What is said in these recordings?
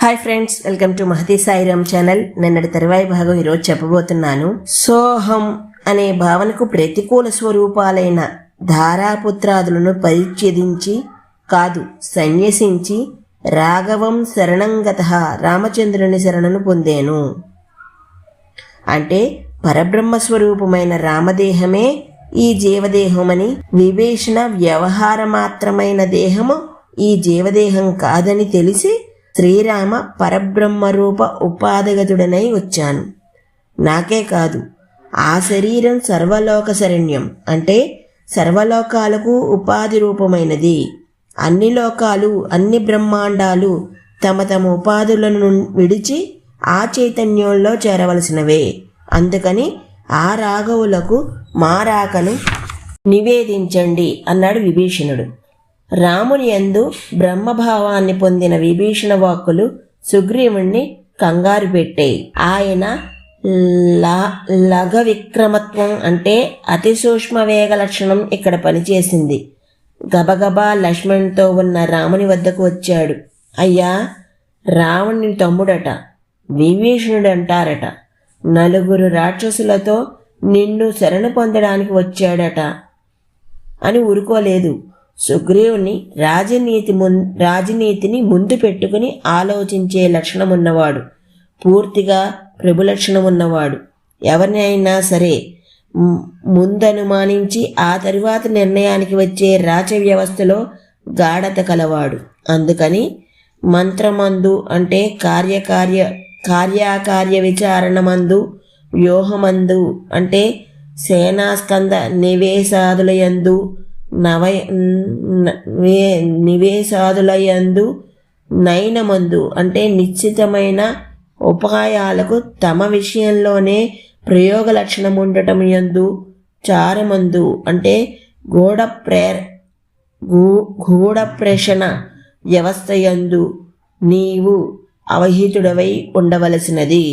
Hi friends, welcome to Mahathi Sairam channel. నిన్నటి తరువాయి భాగం ఈరోజు చెప్పబోతున్నాను. సోహం అనే భావనకు ప్రతికూల స్వరూపాలైన ధారాపుత్రాదులను పరిచ్ఛేదించి కాదు సన్యసించి రాఘవం శరణంగతః రామచంద్రుని శరణను పొందేను. అంటే పరబ్రహ్మస్వరూపమైన రామదేహమే ఈ జీవదేహమని, విభీషణ వ్యవహార మాత్రమైన దేహము ఈ జీవదేహం కాదని తెలిసి శ్రీరామ పరబ్రహ్మరూప ఉపాధిగతుడనై వచ్చాను. నాకే కాదు, ఆ శరీరం సర్వలోక శరణ్యం అంటే సర్వలోకాలకు ఉపాధి రూపమైనది. అన్ని లోకాలు, అన్ని బ్రహ్మాండాలు తమ తమ ఉపాధులను విడిచి ఆ చైతన్యంలో చేరవలసినవే. అందుకని ఆ రాఘవులకు మా రాకను నివేదించండి అన్నాడు విభీషణుడు. రాముని యందు బ్రహ్మభావాన్ని పొందిన విభీషణ వాక్కులు సుగ్రీవుణ్ణి కంగారు పెట్టాయి. ఆయన లఘ విక్రమత్వం అంటే అతి సూక్ష్మ వేగ లక్షణం ఇక్కడ పనిచేసింది. గబగబా లక్ష్మణునితో ఉన్న రాముని వద్దకు వచ్చాడు. అయ్యా, రావణుని తమ్ముడట, విభీషణుడు అంటారట. 4 రాక్షసులతో నిన్ను శరణు పొందడానికి వచ్చాడట అని ఊరుకోలేదు. సుగ్రీవుని రాజనీతిని ముందు పెట్టుకుని ఆలోచించే లక్షణమున్నవాడు, పూర్తిగా ప్రభు లక్షణమున్నవాడు. ఎవరినైనా సరే ముందనుమానించి ఆ తరువాత నిర్ణయానికి వచ్చే రాచ వ్యవస్థలో గాఢత కలవాడు. అందుకని మంత్రమందు అంటే కార్యకార్య విచారణమందు, వ్యూహమందు అంటే సేనాస్కంద నివేశాదులయందు నయనమందు అంటే నిశ్చితమైన ఉపాయాలకు తమ విషయంలోనే ప్రయోగ లక్షణం ఉండటం యందు, చారమందు అంటే గూఢ ప్రేషణ వ్యవస్థ యందు నీవు అవహితుడవై ఉండవలసినది.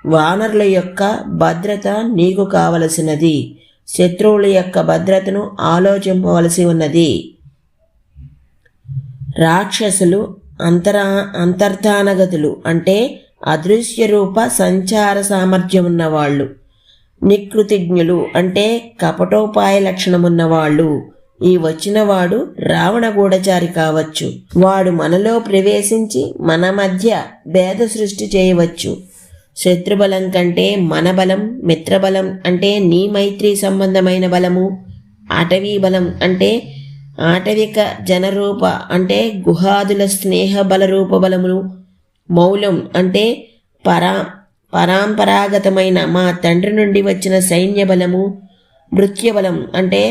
వానరుల యొక్క భద్రత నీకు కావలసినది. శత్రువుల యొక్క భద్రతను ఆలోచింపవలసి ఉన్నది. రాక్షసులు అంతర్ధానగతులు అంటే అదృశ్య రూప సంచార సామర్థ్యం ఉన్నవాళ్ళు. నికృతిజ్ఞులు అంటే కపటోపాయ లక్షణమున్నవాళ్ళు. ఈ వచ్చినవాడు రావణ గూఢచారి కావచ్చు. వాడు మనలో ప్రవేశించి మన మధ్య భేద సృష్టి చేయవచ్చు. శత్రుబలం కంటే మన బలం, మిత్రబలం అంటే నీ మైత్రి సంబంధమైన బలము, ఆటవీ బలం అంటే ఆటవిక జనరూప అంటే గుహాదుల స్నేహ బలరూప బలములు, మౌలం అంటే పరాంపరాగతమైన మా తండ్రి నుండి వచ్చిన సైన్య బలము, భృత్యబలం అంటే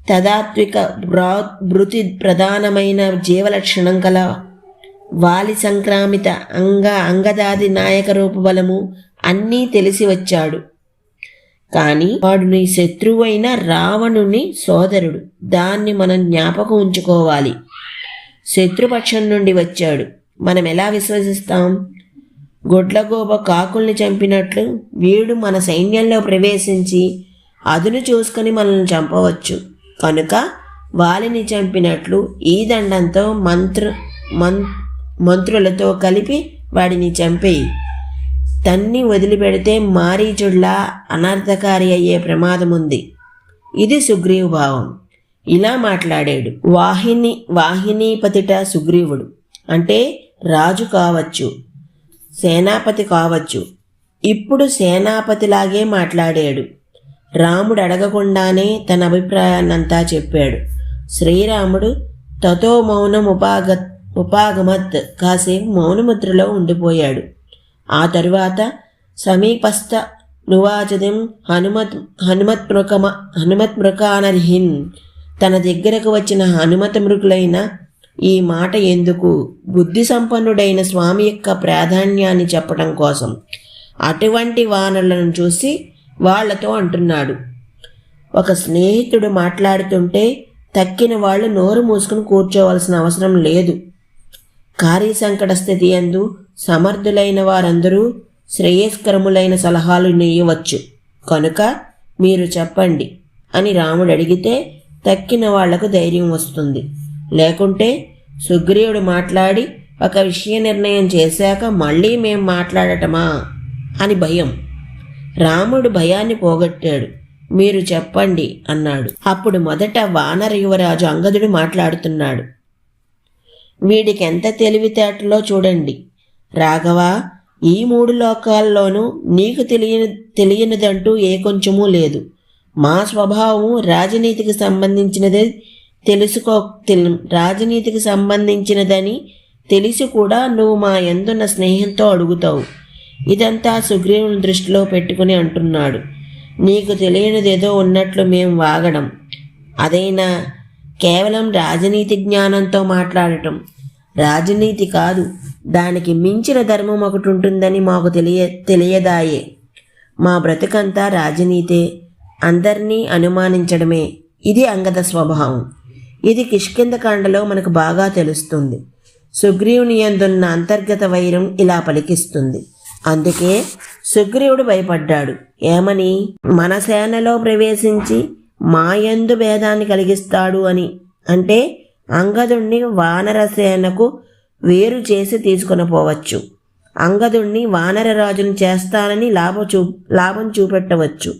తదాత్విక భృతి ప్రధానమైన జీవలక్షణం కల వాలి సంక్రామిత అంగదాది నాయక రూప బలము అన్నీ తెలిసి వచ్చాడు. కానీ వాడు నీ శత్రువైన రావణుని సోదరుడు. దాన్ని మనం జ్ఞాపకం ఉంచుకోవాలి. శత్రుపక్షం నుండి వచ్చాడు. మనం ఎలా విశ్వసిస్తాం? గొడ్లగోబ కాకుల్ని చంపినట్లు వీడు మన సైన్యంలో ప్రవేశించి అదును చూసుకొని మనల్ని చంపవచ్చు. కనుక వాలిని చంపినట్లు ఈ దండంతో మంత్రులతో కలిపి వాడిని చంపేయి. తన్ని వదిలిపెడితే మారీచుడ్లా అనర్థకారి అయ్యే ప్రమాదం ఉంది. ఇది సుగ్రీవు భావం. ఇలా మాట్లాడాడు. వాహినీపతిట సుగ్రీవుడు అంటే రాజు కావచ్చు, సేనాపతి కావచ్చు. ఇప్పుడు సేనాపతిలాగే మాట్లాడాడు. రాముడు అడగకుండానే తన అభిప్రాయాన్నంతా చెప్పాడు. శ్రీరాముడు తతో మౌనం ఉపాగమత్ కాసేపు మౌనముద్రలో ఉండిపోయాడు. ఆ తరువాత సమీపస్థ నువాచదిం హనుమత్మృకానర్హిన్ తన దగ్గరకు వచ్చిన హనుమత మృకులైన ఈ మాట ఎందుకు? బుద్ధి సంపన్నుడైన స్వామి యొక్క ప్రాధాన్యాన్ని చెప్పడం కోసం అటువంటి వానరులను చూసి వాళ్లతో అంటున్నాడు. ఒక స్నేహితుడు మాట్లాడుతుంటే తక్కిన వాళ్ళు నోరు మూసుకుని కూర్చోవలసిన అవసరం లేదు. కార్యసంకట స్థితి యందు సమర్థులైన వారందరూ శ్రేయస్కరములైన సలహాలు నీయవచ్చు. కనుక మీరు చెప్పండి అని రాముడు అడిగితే తక్కిన వాళ్లకు ధైర్యం వస్తుంది. లేకుంటే సుగ్రీవుడు మాట్లాడి ఒక విషయ నిర్ణయం చేశాక మళ్ళీ మేం మాట్లాడటమా అని భయం. రాముడు భయాన్ని పోగొట్టాడు. మీరు చెప్పండి అన్నాడు. అప్పుడు మొదట వానర యువరాజు అంగదుడు మాట్లాడుతున్నాడు. వీడికి ఎంత తెలివితేటలో చూడండి. రాఘవ, ఈ 3 లోకాల్లోనూ నీకు తెలియనిదంటూ ఏ కొంచెమూ లేదు. మా స్వభావం రాజనీతికి సంబంధించినదని తెలిసి కూడా నువ్వు మా యందున్న స్నేహంతో అడుగుతావు. ఇదంతా సుగ్రీవుని దృష్టిలో పెట్టుకుని అంటున్నాడు. నీకు తెలియనిదేదో ఉన్నట్లు మేం వాగడం, అదైనా కేవలం రాజనీతి జ్ఞానంతో మాట్లాడటం. రాజనీతి కాదు, దానికి మించిన ధర్మం ఒకటి ఉంటుందని మాకు తెలియదాయే. మా బ్రతుకంతా రాజనీతే, అందరినీ అనుమానించడమే. ఇది అంగద స్వభావం. ఇది కిష్కింధకాండలో మనకు బాగా తెలుస్తుంది. సుగ్రీవుని యందున్న అంతర్గత వైరం ఇలా పలికిస్తుంది. అందుకే సుగ్రీవుడు భయపడ్డాడు. ఏమని? మన సేనలో ప్రవేశించి మాయందు భేదాన్ని కలిగిస్తాడు అని. అంటే అంగదుణ్ణి వానర సేనకు వేరు చేసి తీసుకుని పోవచ్చు. అంగదుణ్ణి వానర రాజును చేస్తానని లాభం చూపెట్టవచ్చు.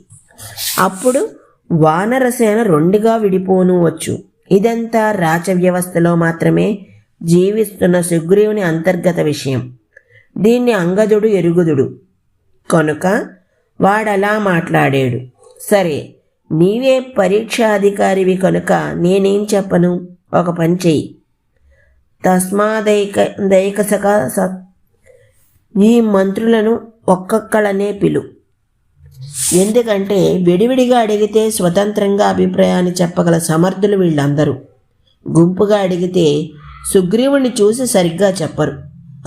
అప్పుడు వానర సేన 2గా విడిపోనువచ్చు. ఇదంతా రాచ వ్యవస్థలో మాత్రమే జీవిస్తున్న సుగ్రీవుని అంతర్గత విషయం. దీన్ని అంగదుడు ఎరుగుదుడు కనుక వాడలా మాట్లాడాడు. సరే, నీవే పరీక్షాధికారివి కనుక నేనేం చెప్పను. ఒక పని చెయ్యి. తస్మాదైకసక ఈ మంత్రులను ఒక్కొక్కళ్ళనే పిలు. ఎందుకంటే విడివిడిగా అడిగితే స్వతంత్రంగా అభిప్రాయాన్ని చెప్పగల సమర్థులు వీళ్ళందరూ. గుంపుగా అడిగితే సుగ్రీవుణ్ణి చూసి సరిగ్గా చెప్పరు.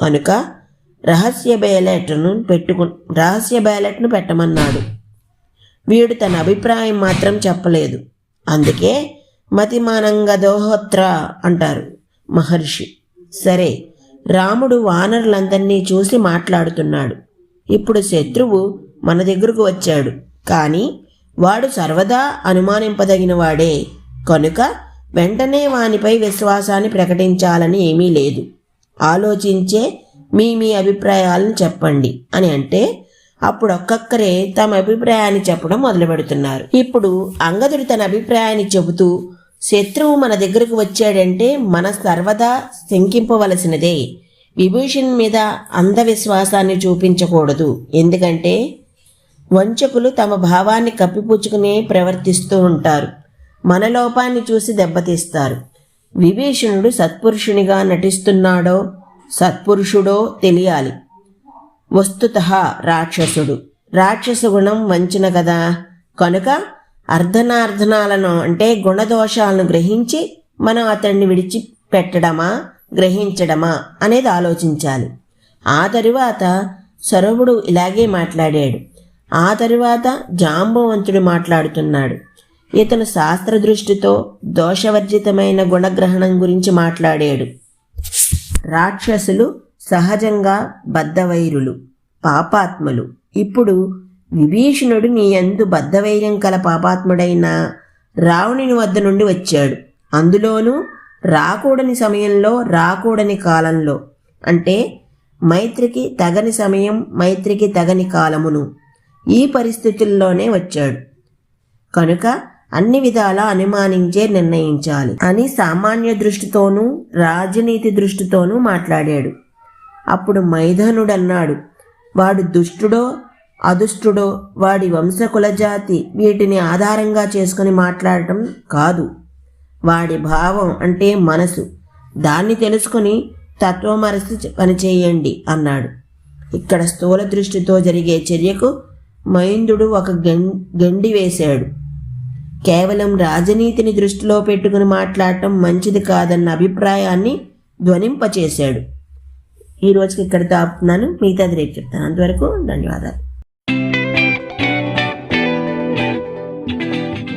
కనుక రహస్య బ్యాలెట్ను పెట్టమన్నాడు. వీడు తన అభిప్రాయం మాత్రం చెప్పలేదు. అందుకే మతిమానంగదోహోత్ర అంటారు మహర్షి. సరే, రాముడు వానరులందరినీ చూసి మాట్లాడుతున్నాడు. ఇప్పుడు శత్రువు మన దగ్గరకు వచ్చాడు, కానీ వాడు సర్వదా అనుమానింపదగిన వాడే. కనుక వెంటనే వానిపై విశ్వాసాన్ని ప్రకటించాలని ఏమీ లేదు. ఆలోచించే మీ అభిప్రాయాలను చెప్పండి అని అంటే అప్పుడు ఒక్కొక్కరే తమ అభిప్రాయాన్ని చెప్పడం మొదలు పెడుతున్నారు. ఇప్పుడు అంగదుడు తన అభిప్రాయాన్ని చెబుతూ, శత్రువు మన దగ్గరకు వచ్చాడంటే మన సర్వదా శంకింపవలసినదే. విభీషణ్ మీద అంధవిశ్వాసాన్ని చూపించకూడదు. ఎందుకంటే వంచకులు తమ భావాన్ని కప్పిపుచ్చుకునే ప్రవర్తిస్తూ ఉంటారు. మన లోపాన్ని చూసి దెబ్బతీస్తారు. విభీషణుడు సత్పురుషునిగా నటిస్తున్నాడో సత్పురుషుడో తెలియాలి. వస్తుతః రాక్షసుడు. రాక్షస గుణం వంచన కదా. కనుక అర్ధనార్ధనాలను అంటే గుణదోషాలను గ్రహించి మనం అతన్ని విడిచిపెట్టడమా గ్రహించడమా అనేది ఆలోచించాలి. ఆ తరువాత సరవుడు ఇలాగే మాట్లాడాడు. ఆ తరువాత జాంబవంతుడు మాట్లాడుతున్నాడు. ఇతను శాస్త్రదృష్టితో దోషవర్జితమైన గుణగ్రహణం గురించి మాట్లాడాడు. రాక్షసులు సహజంగా బద్ధవైరులు, పాపాత్ములు. ఇప్పుడు విభీషణుడు నీ యందు బద్ధవైర్యం కల పాపాత్ముడైన రావణుని వద్ద నుండి వచ్చాడు. అందులోనూ రాకూడని సమయంలో, రాకూడని కాలంలో. అంటే మైత్రికి తగని సమయం, మైత్రికి తగని కాలమును. ఈ పరిస్థితుల్లోనే వచ్చాడు. కనుక అన్ని విధాలా అనుమానించే నిర్ణయించాలి అని సామాన్య దృష్టితోనూ రాజనీతి దృష్టితోనూ మాట్లాడాడు. అప్పుడు మైథనుడన్నాడు, వాడు దుష్టుడో అదుష్టుడో వాడి వంశకులజాతి వీటిని ఆధారంగా చేసుకుని మాట్లాడటం కాదు. వాడి భావం అంటే మనసు, దాన్ని తెలుసుకుని తత్వమరసి పనిచేయండి అన్నాడు. ఇక్కడ స్థూల దృష్టితో జరిగే చర్యకు మైందుడు ఒక గండి వేశాడు. కేవలం రాజనీతిని దృష్టిలో పెట్టుకుని మాట్లాడటం మంచిది కాదన్న అభిప్రాయాన్ని ధ్వనింపచేశాడు. ఈ రోజుకి ఇక్కడ ఆపుతున్నాను. మిగతాది రేపు చెప్తాను. అంతవరకు ధన్యవాదాలు.